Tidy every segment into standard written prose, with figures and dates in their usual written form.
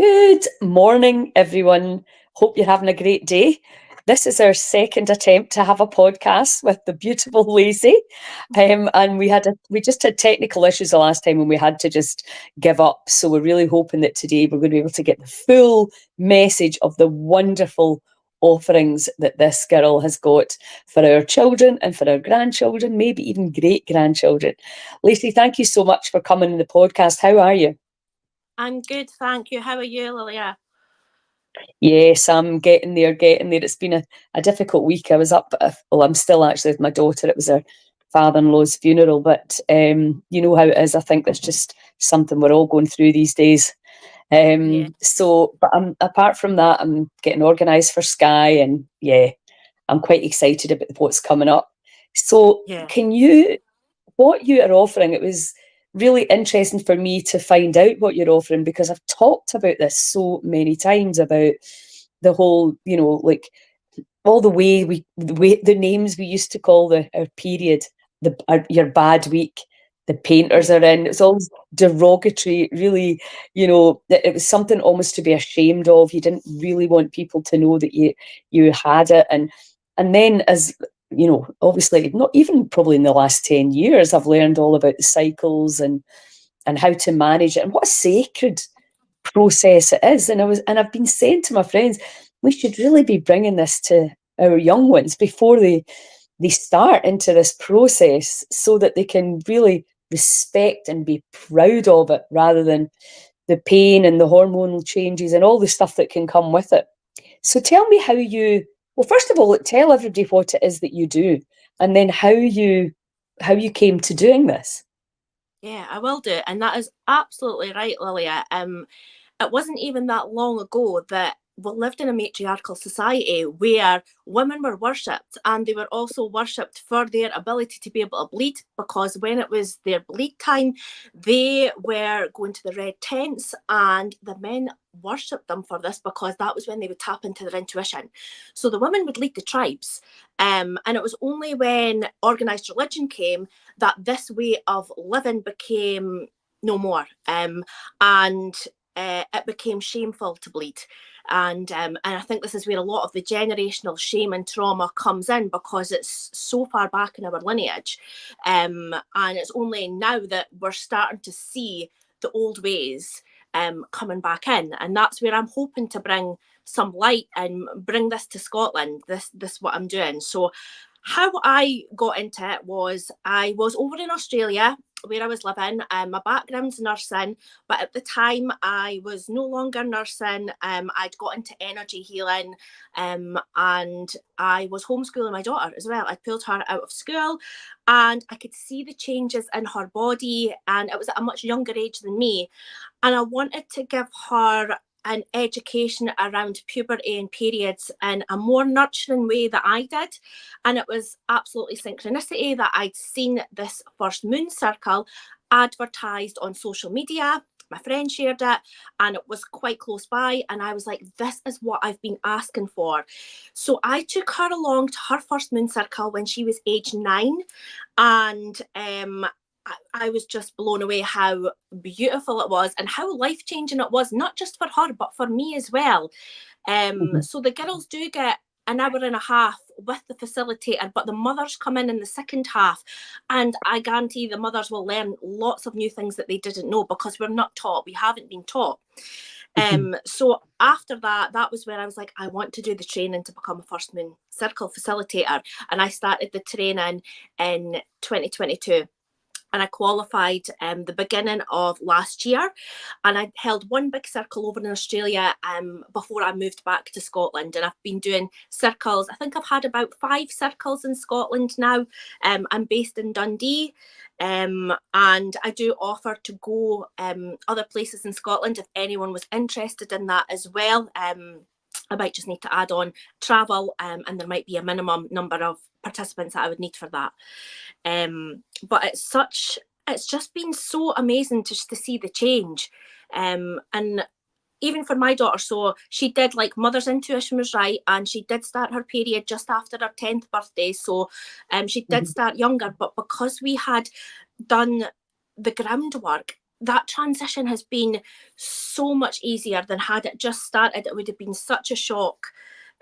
Good morning, everyone. Hope you're having a great day. This is our second attempt to have a podcast with the beautiful Lacey. And we just had technical issues the last time and we had to just give up. So we're really hoping that today we're going to be able to get the full message of the wonderful offerings that this girl has got for our children and for our grandchildren, maybe even great-grandchildren. Lacey, thank you so much for coming on the podcast. How are you? I'm good, thank you. How are you, Lilia? Yes, I'm getting there. It's been a difficult week. I was up, I'm still actually with my daughter. It was her father-in-law's funeral, but you know how it is. I think that's just something we're all going through these days. But apart from that, I'm getting organised for Sky, and I'm quite excited about what's coming up. So what you are offering, it was really interesting for me to find out what you're offering, because I've talked about this so many times about the whole, like all the names we used to call our period, your bad week, the painters are in. It's all derogatory, really. It was something almost to be ashamed of. You didn't really want people to know that you had it, and then as obviously not even probably in the last 10 years, I've learned all about the cycles and how to manage it and what a sacred process it is. And I've been saying to my friends, we should really be bringing this to our young ones before they start into this process, so that they can really respect and be proud of it, rather than the pain and the hormonal changes and all the stuff that can come with it. So tell me well, first of all, tell everybody what it is that you do, and then how you came to doing this. Yeah, I will do. And that is absolutely right, Lilia. It wasn't even that long ago that we lived in a matriarchal society where women were worshipped, and they were also worshipped for their ability to be able to bleed, because when it was their bleed time, they were going to the red tents, and the men worshipped them for this, because that was when they would tap into their intuition. So the women would lead the tribes. And it was only when organised religion came that this way of living became no more. And it became shameful to bleed. And I think this is where a lot of the generational shame and trauma comes in, because it's so far back in our lineage. And it's only now that we're starting to see the old ways coming back in. And that's where I'm hoping to bring some light and bring this to Scotland, this what I'm doing. So how I got into it was, I was over in Australia where I was living. My background's nursing, but at the time I was no longer nursing. I'd got into energy healing, and I was homeschooling my daughter as well. I pulled her out of school, and I could see the changes in her body, and it was at a much younger age than me. And I wanted to give her an education around puberty and periods in a more nurturing way that I did. And it was absolutely synchronicity that I'd seen this first moon circle advertised on social media. My friend shared it, and it was quite close by, and I was like, this is what I've been asking for. So I took her along to her first moon circle when she was age 9, and I was just blown away how beautiful it was and how life-changing it was, not just for her, but for me as well. So the girls do get an hour and a half with the facilitator, but the mothers come in the second half, and I guarantee the mothers will learn lots of new things that they didn't know, because we're not taught. We haven't been taught. So after that was where I was like, I want to do the training to become a first moon circle facilitator. And I started the training in 2022. And I qualified the beginning of last year, and I held one big circle over in Australia before I moved back to Scotland. And I've been doing circles. I think I've had about 5 circles in Scotland now. I'm based in Dundee, and I do offer to go other places in Scotland if anyone was interested in that as well. I might just need to add on travel, and there might be a minimum number of participants that I would need for that. But it's just been so amazing just to see the change. And even for my daughter, so she did, like, mother's intuition was right, and she did start her period just after her 10th birthday. So she did start younger, but because we had done the groundwork that transition has been so much easier than had it just started. It would have been such a shock.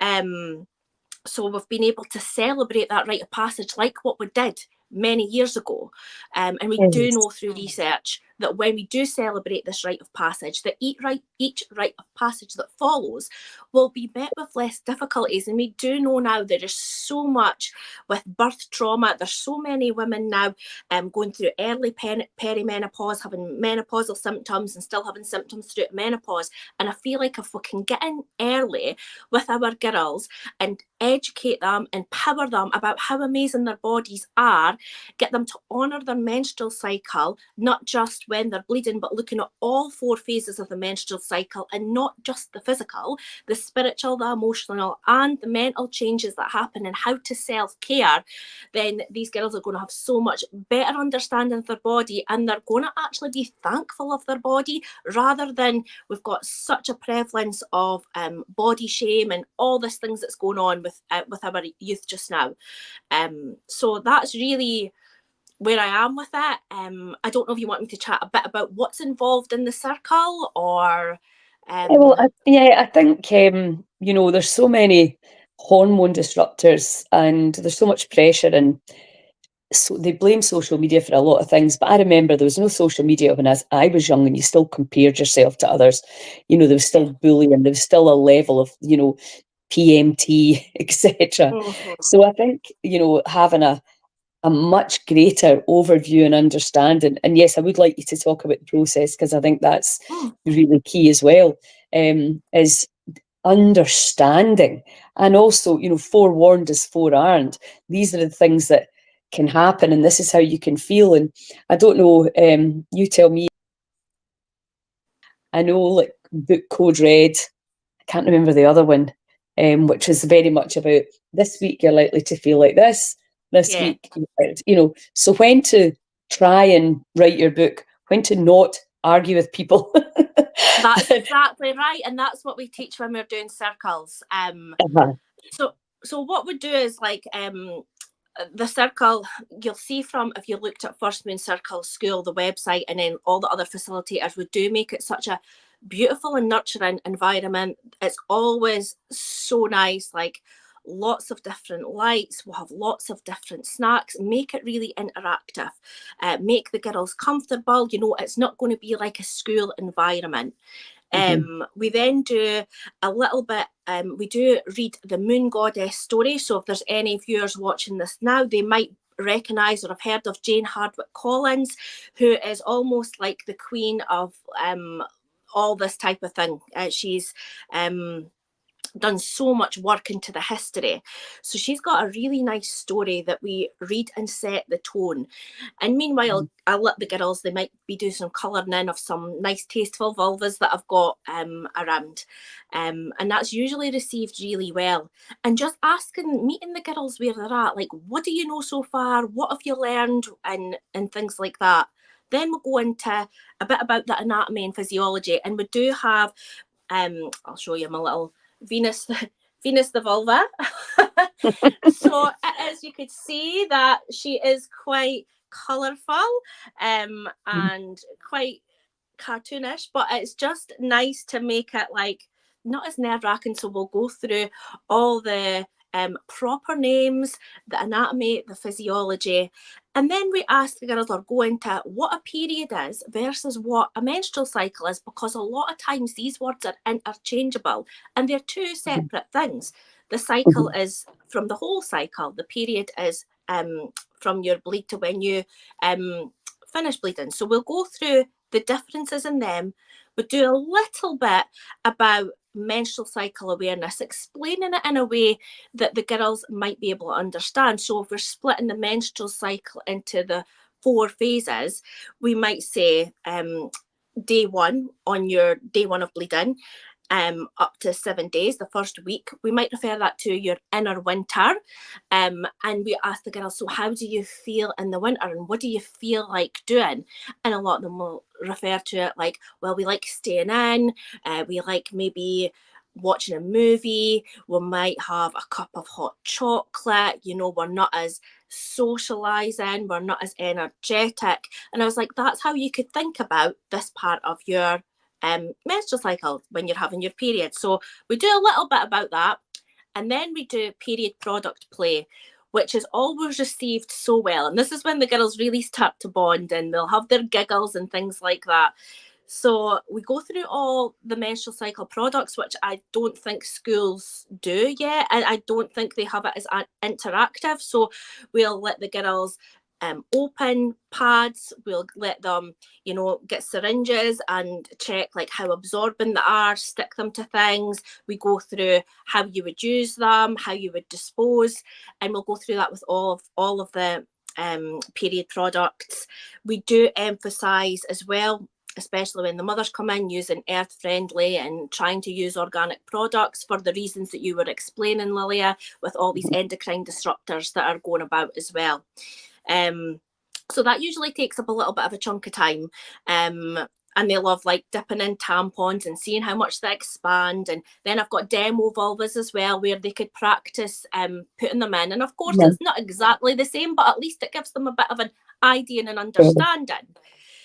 So we've been able to celebrate that rite of passage like what we did many years ago. And we do know through research that when we do celebrate this rite of passage, that each rite of passage that follows will be met with less difficulties. And we do know now there is so much with birth trauma. There's so many women now going through early perimenopause, having menopausal symptoms and still having symptoms through menopause. And I feel like if we can get in early with our girls and educate them, empower them about how amazing their bodies are, get them to honour their menstrual cycle, not just when they're bleeding, but looking at all 4 phases of the menstrual cycle, and not just the physical, the spiritual, the emotional, and the mental changes that happen, and how to self-care, then these girls are going to have so much better understanding of their body, and they're going to actually be thankful of their body, rather than we've got such a prevalence of body shame and all these things that's going on with our youth just now. So that's really where I am with it. I don't know if you want me to chat a bit about what's involved in the circle, or Well, I think there's so many hormone disruptors, and there's so much pressure, and so they blame social media for a lot of things. But I remember there was no social media when I was young, and you still compared yourself to others. There was still bullying, there was still a level of PMT, etc. So I think having a much greater overview and understanding. And yes, I would like you to talk about the process, because I think that's really key as well, is understanding. And also, forewarned is forearmed. These are the things that can happen, and this is how you can feel. And I don't know, you tell me. I know, like, book Code Red, I can't remember the other one, which is very much about this week you're likely to feel like this week, so when to try and write your book, when to not argue with people. That's exactly right, and that's what we teach when we're doing circles. So what we do is, like, the circle, you'll see from, if you looked at First Moon Circle School, the website, and then all the other facilitators, we do make it such a beautiful and nurturing environment. It's always so nice, like lots of different lights, we'll have lots of different snacks, make it really interactive, make the girls comfortable. It's not going to be like a school environment. We then do a little bit, we do read the Moon Goddess story. So if there's any viewers watching this now, they might recognise or have heard of Jane Hardwicke Collins, who is almost like the queen of all this type of thing. She's done so much work into the history. So she's got a really nice story that we read and set the tone. And meanwhile, I let the girls, they might be doing some colouring in of some nice tasteful vulvas that I've got around. And that's usually received really well. And just meeting the girls where they're at, like, what do you know so far? What have you learned? And things like that. Then we'll go into a bit about the anatomy and physiology. And we do have, I'll show you my little Venus the vulva. So as you could see, that she is quite colourful and quite cartoonish, but it's just nice to make it like not as nerve-wracking. So we'll go through all the proper names, the anatomy, the physiology, and then we ask the girls, or go into what a period is versus what a menstrual cycle is, because a lot of times these words are interchangeable and they're two separate things. The cycle is from the whole cycle. The period is from your bleed to when you finish bleeding. So we'll go through the differences in them. We'll do a little bit about menstrual cycle awareness, explaining it in a way that the girls might be able to understand. So if we're splitting the menstrual cycle into the 4 phases, we might say day 1, on your day 1 of bleeding, up to 7 days, the first week, we might refer that to your inner winter. And we ask the girls, so how do you feel in the winter, and what do you feel like doing? And a lot of them will refer to it like, well, we like staying in, we like maybe watching a movie, we might have a cup of hot chocolate, you know, we're not as socializing, we're not as energetic. And I was like, that's how you could think about this part of your menstrual cycle when you're having your period. So we do a little bit about that. And then we do period product play, which is always received so well. And this is when the girls really start to bond and they'll have their giggles and things like that. So we go through all the menstrual cycle products, which I don't think schools do yet. And I don't think they have it as interactive. So we'll let the girls open pads, we'll let them, you know, get syringes and check like how absorbent they are, stick them to things. We go through how you would use them, how you would dispose, and we'll go through that with all of the period products. We do emphasize as well, especially when the mothers come in, using earth friendly and trying to use organic products for the reasons that you were explaining, Lilia, with all these endocrine disruptors that are going about as well. So that usually takes up a little bit of a chunk of time. And they love like dipping in tampons and seeing how much they expand. And then I've got demo vulvas as well, where they could practice putting them in. And of course, it's not exactly the same, but at least it gives them a bit of an idea and an understanding.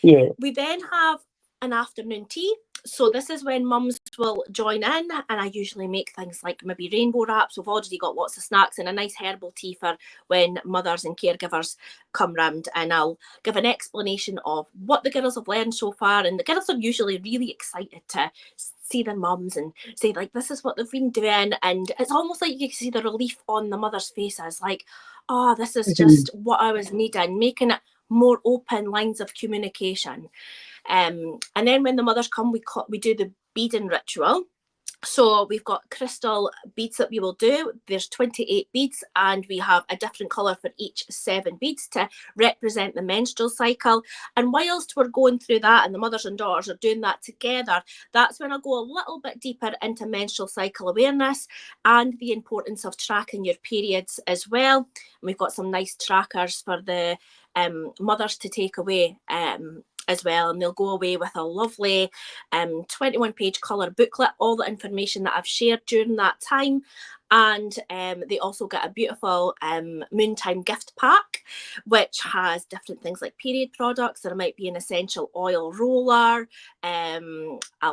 Yeah. We then have an afternoon tea. So this is when mums will join in, and I usually make things like maybe rainbow wraps. We've already got lots of snacks and a nice herbal tea for when mothers and caregivers come round, and I'll give an explanation of what the girls have learned so far. And the girls are usually really excited to see their mums and say like, this is what they've been doing. And it's almost like you can see the relief on the mother's faces, like, oh, this is just what I was needing, making it more open lines of communication. And then when the mothers come, we do the beading ritual. So we've got crystal beads that we will do. There's 28 beads, and we have a different colour for each 7 beads to represent the menstrual cycle. And whilst we're going through that and the mothers and daughters are doing that together, that's when I go a little bit deeper into menstrual cycle awareness and the importance of tracking your periods as well. And we've got some nice trackers for the mothers to take away as well, and they'll go away with a lovely 21-page colour booklet, all the information that I've shared during that time. And they also get a beautiful Moontime gift pack, which has different things like period products. There might be an essential oil roller, a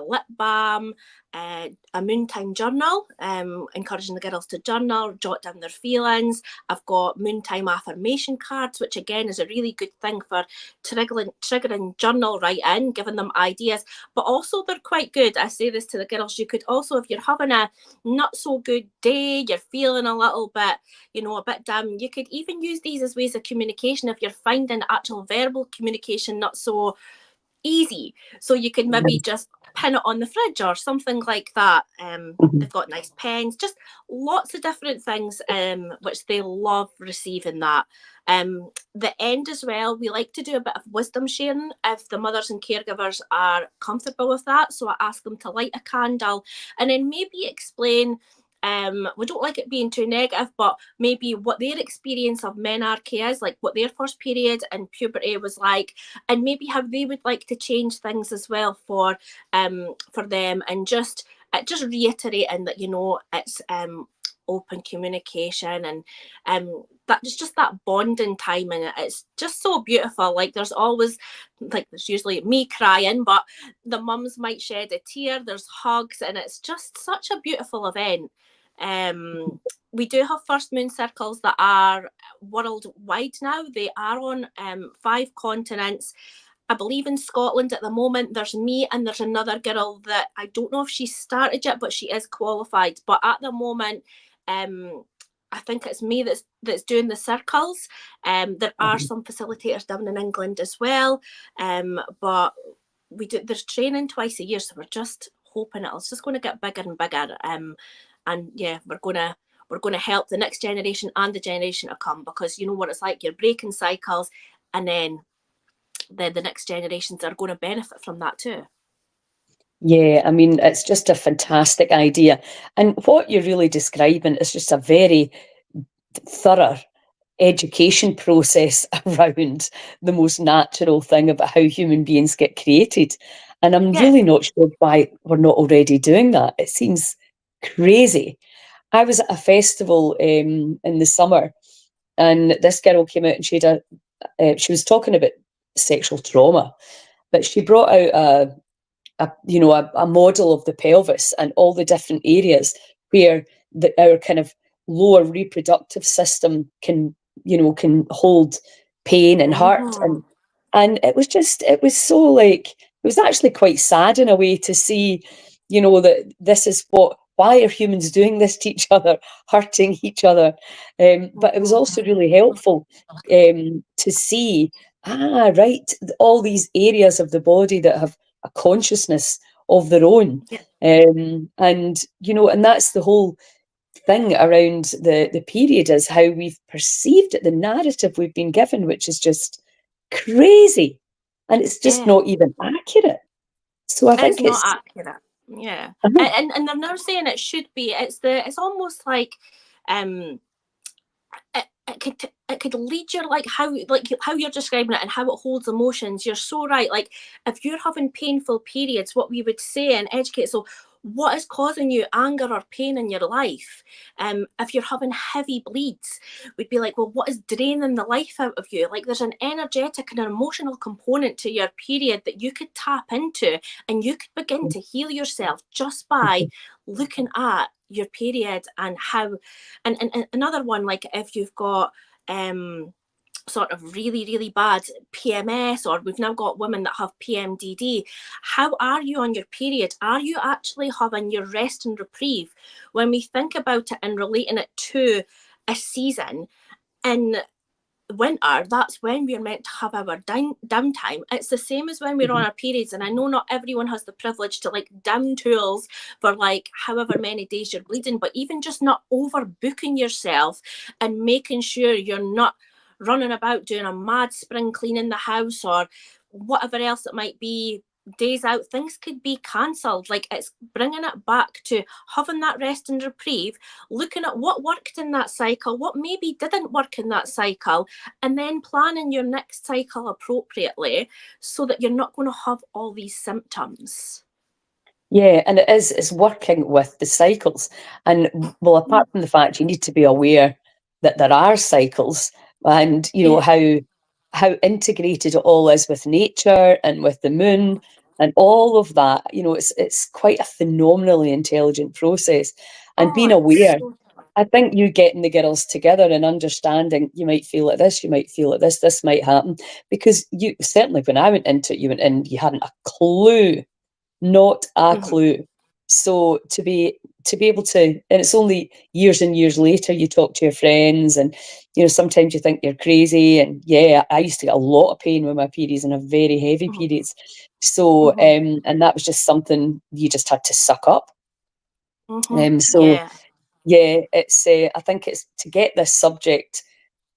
lip balm, a Moontime journal, encouraging the girls to journal, jot down their feelings. I've got Moontime affirmation cards, which again is a really good thing for triggering journal writing, giving them ideas. But also they're quite good. I say this to the girls, you could also, if you're having a not so good day, you're feeling a little bit, you know, a bit down, you could even use these as ways of communication if you're finding actual verbal communication not so easy. So you can maybe just pin it on the fridge or something like that. They've got nice pens, just lots of different things which they love receiving that. The end as well, we like to do a bit of wisdom sharing if the mothers and caregivers are comfortable with that. So I ask them to light a candle and then maybe explain, we don't like it being too negative, but maybe what their experience of menarche is, like what their first period and puberty was like, and maybe how they would like to change things as well for them, and just reiterating that, you know, it's open communication and that it's just that bonding time, and it's just so beautiful. Like there's always, like there's usually me crying, but the mums might shed a tear, there's hugs, and it's just such a beautiful event. We do have first moon circles that are worldwide now. They are on 5 continents. I believe in Scotland at the moment, there's me and there's another girl that I don't know if she started yet, but she is qualified. But at the moment, I think it's me that's doing the circles. There are some facilitators down in England as well. But there's training twice a year, so we're just hoping it's just going to get bigger and bigger. And yeah, we're going to help the next generation and the generation to come, because you know what it's like, you're breaking cycles, and then the next generations are going to benefit from that too. Yeah, I mean, it's just a fantastic idea. And what you're really describing is just a very thorough education process around the most natural thing about how human beings get created. And I'm really not sure why we're not already doing that. It seems crazy. I was at a festival in the summer, and this girl came out and she was talking about sexual trauma, but she brought out a model of the pelvis and all the different areas where our kind of lower reproductive system can hold pain and hurt, and it was so like, it was actually quite sad in a way to see, that this is why are humans doing this to each other, hurting each other. But it was also really helpful to see, right, all these areas of the body that have a consciousness of their own. Yeah. And that's the whole thing around the period, is how we've perceived it, the narrative we've been given, which is just crazy, and it's just not even accurate. So I think it's not accurate. Yeah. And they're now saying it should be. It's almost like it could lead your, like how you're describing it and how it holds emotions. You're so right. Like, if you're having painful periods, what we would say and educate, so what is causing you anger or pain in your life? If you're having heavy bleeds, we'd be like, well, what is draining the life out of you? Like, there's an energetic and an emotional component to your period that you could tap into, and you could begin to heal yourself just by looking at your period and how. And another one, like if you've got sort of really, really bad PMS, or we've now got women that have PMDD. How are you on your period? Are you actually having your rest and reprieve? When we think about it and relating it to a season, in winter, that's when we're meant to have our downtime. It's the same as when we're on our periods, and I know not everyone has the privilege to like down tools for like however many days you're bleeding, but even just not overbooking yourself and making sure you're not running about doing a mad spring clean in the house or whatever else it might be, days out, things could be cancelled. Like, it's bringing it back to having that rest and reprieve, looking at what worked in that cycle, what maybe didn't work in that cycle, and then planning your next cycle appropriately so that you're not going to have all these symptoms. Yeah, and it's working with the cycles. And well, apart from the fact you need to be aware that there are cycles, and how integrated it all is with nature and with the moon and all of that, it's quite a phenomenally intelligent process. And being aware, I think you getting the girls together and understanding, you might feel like this, you might feel like this might happen, because you certainly, when I went into it, you went in, you hadn't a clue. Not a clue. So to be able to, and it's only years and years later you talk to your friends, and sometimes you think you're crazy. And yeah, I used to get a lot of pain with my periods, and have very heavy periods. So and that was just something you just had to suck up. So yeah, it's I think it's to get this subject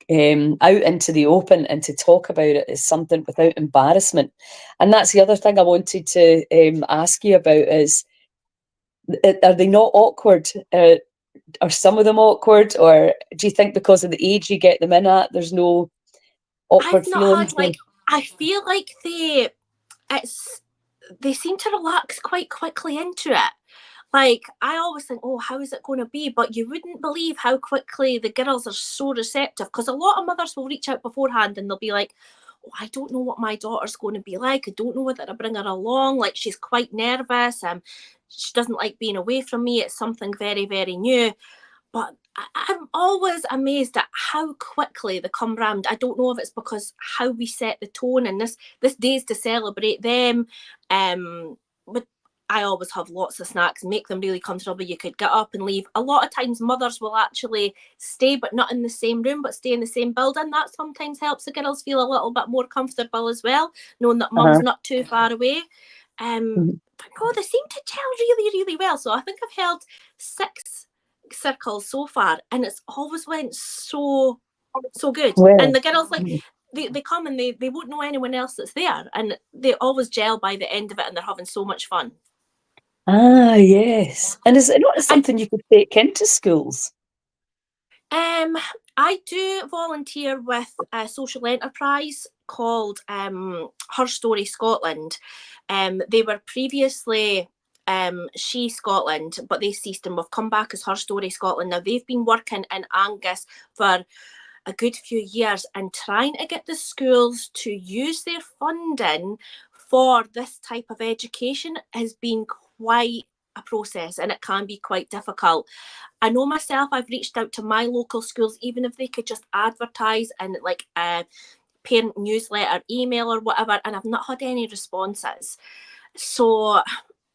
out into the open and to talk about it is something without embarrassment. And that's the other thing I wanted to ask you about is, are they not awkward? Are some of them awkward, or do you think because of the age you get them in at, there's no awkward feelings? I feel like they seem to relax quite quickly into it. Like, I always think, oh, how is it going to be? But you wouldn't believe how quickly the girls are so receptive, because a lot of mothers will reach out beforehand and they'll be like, oh, I don't know what my daughter's going to be like. I don't know whether to bring her along. Like, she's quite nervous. She doesn't like being away from me. It's something very, very new. But I'm always amazed at how quickly they come round. I don't know if it's because how we set the tone, and this day's to celebrate them. But I always have lots of snacks, make them really comfortable. You could get up and leave. A lot of times mothers will actually stay, but not in the same room, but stay in the same building. That sometimes helps the girls feel a little bit more comfortable as well, knowing that mum's not too far away. But no, they seem to gel really, really well. So I think I've held 6 circles so far, and it's always went so good. And the girls, like, they come and they won't know anyone else that's there, and they always gel by the end of it, and they're having so much fun. Ah, yes. And is it not something you could take into schools? I do volunteer with a social enterprise called Her Story Scotland. They were previously She Scotland, but they ceased, and we've come back as Her Story Scotland. Now they've been working in Angus for a good few years and trying to get the schools to use their funding for this type of education has been quite a process, and it can be quite difficult. I know myself, I've reached out to my local schools, even if they could just advertise in like a parent newsletter, email or whatever, and I've not had any responses. So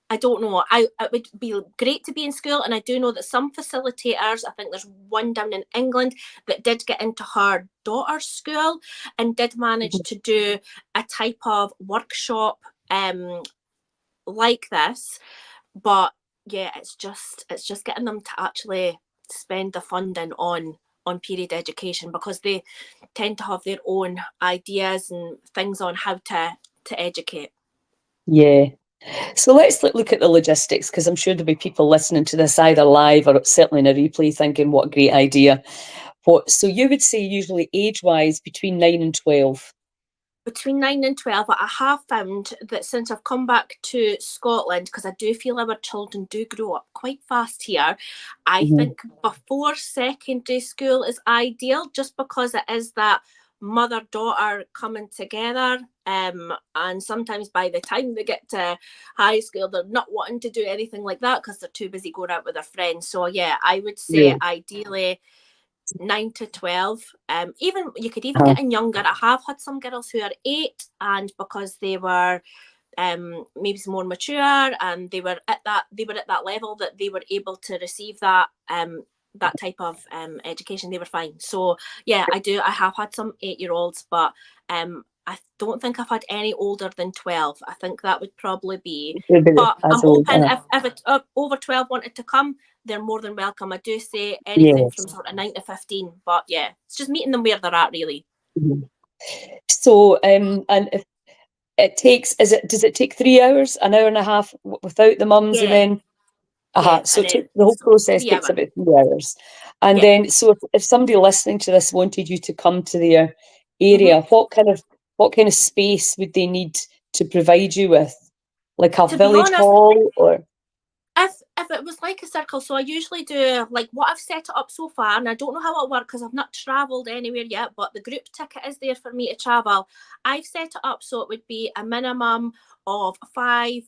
I don't know. It would be great to be in school, and I do know that some facilitators, I think there's one down in England that did get into her daughter's school and did manage to do a type of workshop like this. But yeah, it's just getting them to actually spend the funding on period education, because they tend to have their own ideas and things on how to educate. Yeah. So let's look at the logistics, because I'm sure there'll be people listening to this either live or certainly in a replay thinking, what a great idea. So you would say usually age-wise between 9 and 12? Between 9 and 12, I have found that since I've come back to Scotland, because I do feel our children do grow up quite fast here, I think before secondary school is ideal, just because it is that mother-daughter coming together, and sometimes by the time they get to high school, they're not wanting to do anything like that because they're too busy going out with their friends. So yeah, I would say ideally 9 to 12. Even you could even get in younger. I have had some girls who are 8, and because they were maybe more mature and they were at that level that they were able to receive that that type of education, they were fine. So yeah, I have had some 8-year-olds, but I don't think I've had any older than 12. I think that would probably be, but I'm open if it over 12 wanted to come, they're more than welcome. I do say anything from sort of 9 to 15, but yeah, it's just meeting them where they're at, really. So and if it takes, does it take 3 hours, an hour and a half without the mums, and then so the whole process takes about 3 hours. And then, so if somebody listening to this wanted you to come to their area, what kind of space would they need to provide you with? Like a village hall, or? If it was like a circle, so I usually do like what I've set it up so far, and I don't know how it'll work because I've not travelled anywhere yet, but the group ticket is there for me to travel. I've set it up so it would be a minimum of 5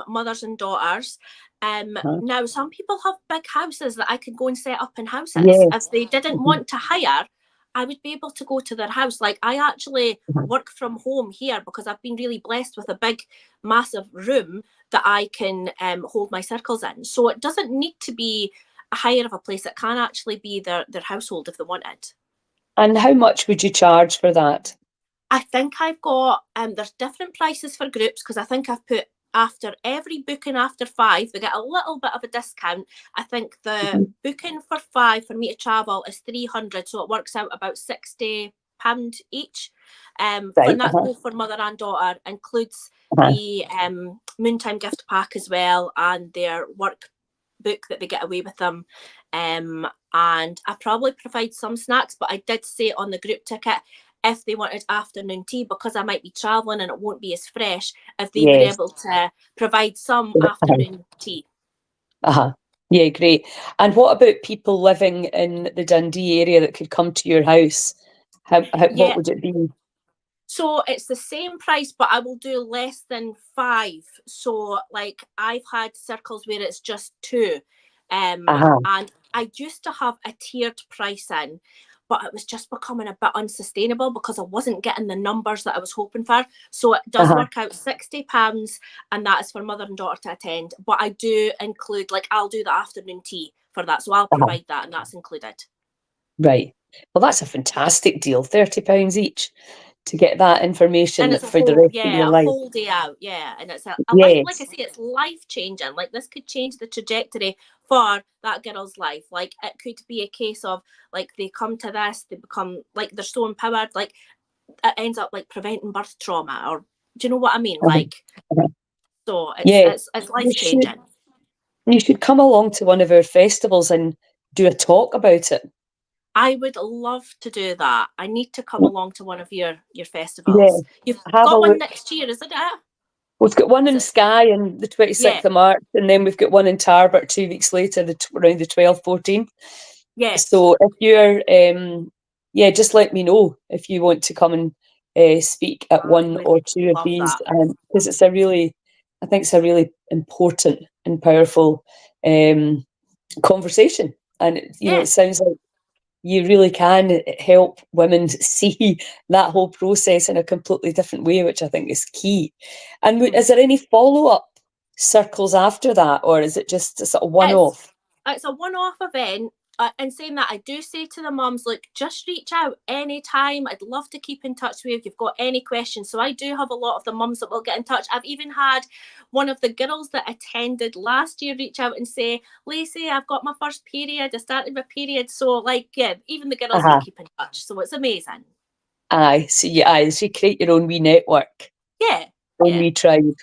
mothers and daughters. Now, some people have big houses that I could go and set up in houses. If they didn't want to hire, I would be able to go to their house. Like, I actually work from home here because I've been really blessed with a big, massive room that I can hold my circles in. So it doesn't need to be a hire of a place. It can actually be their household if they wanted. And how much would you charge for that? I think I've got, there's different prices for groups, because I think I've put after every booking after 5, they get a little bit of a discount. I think the booking for 5 for me to travel is 300, so it works out about £60 each. And that's both for mother and daughter, includes the Moontime gift pack as well, and their work book that they get away with them. And I probably provide some snacks, but I did say on the group ticket, if they wanted afternoon tea, because I might be travelling and it won't be as fresh, if they were able to provide some afternoon tea. Yeah, great. And what about people living in the Dundee area that could come to your house? What would it be? So it's the same price, but I will do less than 5. So like I've had circles where it's just 2. And I used to have a tiered pricing, but it was just becoming a bit unsustainable because I wasn't getting the numbers that I was hoping for. So it does work out £60, and that is for mother and daughter to attend. But I do include, like, I'll do the afternoon tea for that. So I'll provide that, and that's included. Right. Well, that's a fantastic deal. £30 each to get that information, and it's for the rest of your life. A whole day out, and it's a life, like I say, it's life changing. Like, this could change the trajectory for that girl's life. Like, it could be a case of, like, they come to this, they become, like, they're so empowered, like, it ends up like preventing birth trauma, or do you know what I mean? Like, so it's life changing. You should come along to one of our festivals and do a talk about it. I would love to do that. I need to come along to one of your festivals. You've got one next year, isn't it? We've got one in So, Skye on the 26th yeah, of March, and then we've got one in Tarbert 2 weeks later, around the 12th, 14th. yes. So if you're, just let me know if you want to come and speak at one We'd or two of love these, that. because I think it's a really important and powerful conversation. And Yeah. it sounds like you really can help women see that whole process in a completely different way, which I think is key. And is there any follow-up circles after that, or is it just a sort of one-off? It's a one-off event. And saying that, I do say to the mums, look, just reach out anytime. I'd love to keep in touch with you if you've got any questions. So I do have a lot of the mums that will get in touch. I've even had one of the girls that attended last year reach out and say, Lacey, I've got my first period. I started my period. So even the girls will keep in touch. So it's amazing. Aye, so you create your own wee network, own wee tribe.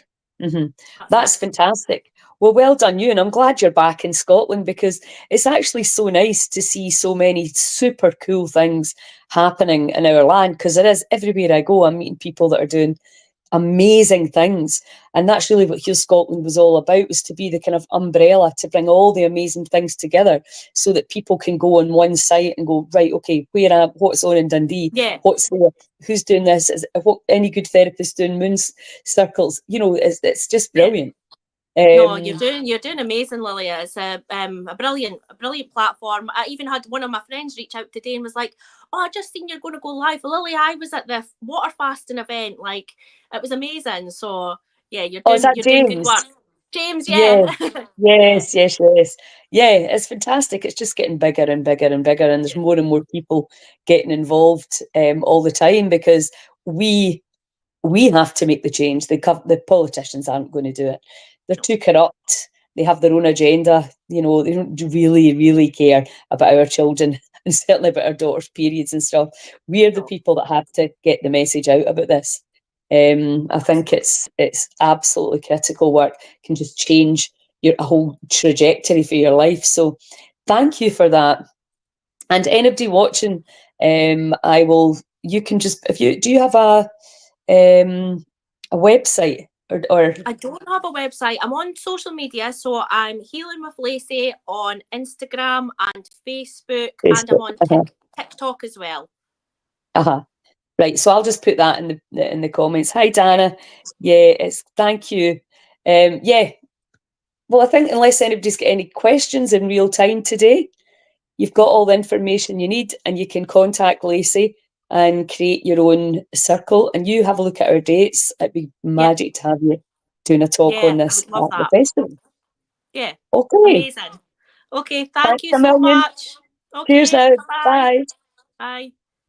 That's fantastic. Well done you, and I'm glad you're back in Scotland, because it's actually so nice to see so many super cool things happening in our land, because it is, everywhere I go, I'm meeting people that are doing amazing things, and that's really what Heal Scotland was all about, was to be the kind of umbrella to bring all the amazing things together, so that people can go on one site and go, right, okay, what's on in Dundee, what's there, who's doing this, any good therapists doing moon circles, it's just brilliant. No, you're doing amazing, Lilia. It's a brilliant platform. I even had one of my friends reach out today and was like, "Oh, I just seen you're going to go live, Lilia. I was at the water fasting event. Like, it was amazing." So yeah, you're doing good work, James. Yeah, yes. Yeah, it's fantastic. It's just getting bigger and bigger and bigger, and there's more and more people getting involved all the time, because we have to make the change. The politicians aren't going to do it. They're too corrupt. They have their own agenda. They don't really, really care about our children, and certainly about our daughters' periods and stuff. We're the people that have to get the message out about this. I think it's absolutely critical work. It can just change a whole trajectory for your life. So thank you for that. And anybody watching, you can just, do you have a website or I don't have a website. I'm on social media, so I'm Healing with Lacey on Instagram and Facebook, and I'm on TikTok as well. Right, so I'll just put that in the comments. Hi Dana, thank you. Well, I think unless anybody's got any questions in real time today, you've got all the information you need, and you can contact Lacey and create your own circle. And you have a look at our dates. It'd be magic to have you doing a talk on this I would love at the that. festival. Yeah. Okay. Amazing. Okay, thank you so much. Okay, cheers now. bye-bye. Bye. Bye.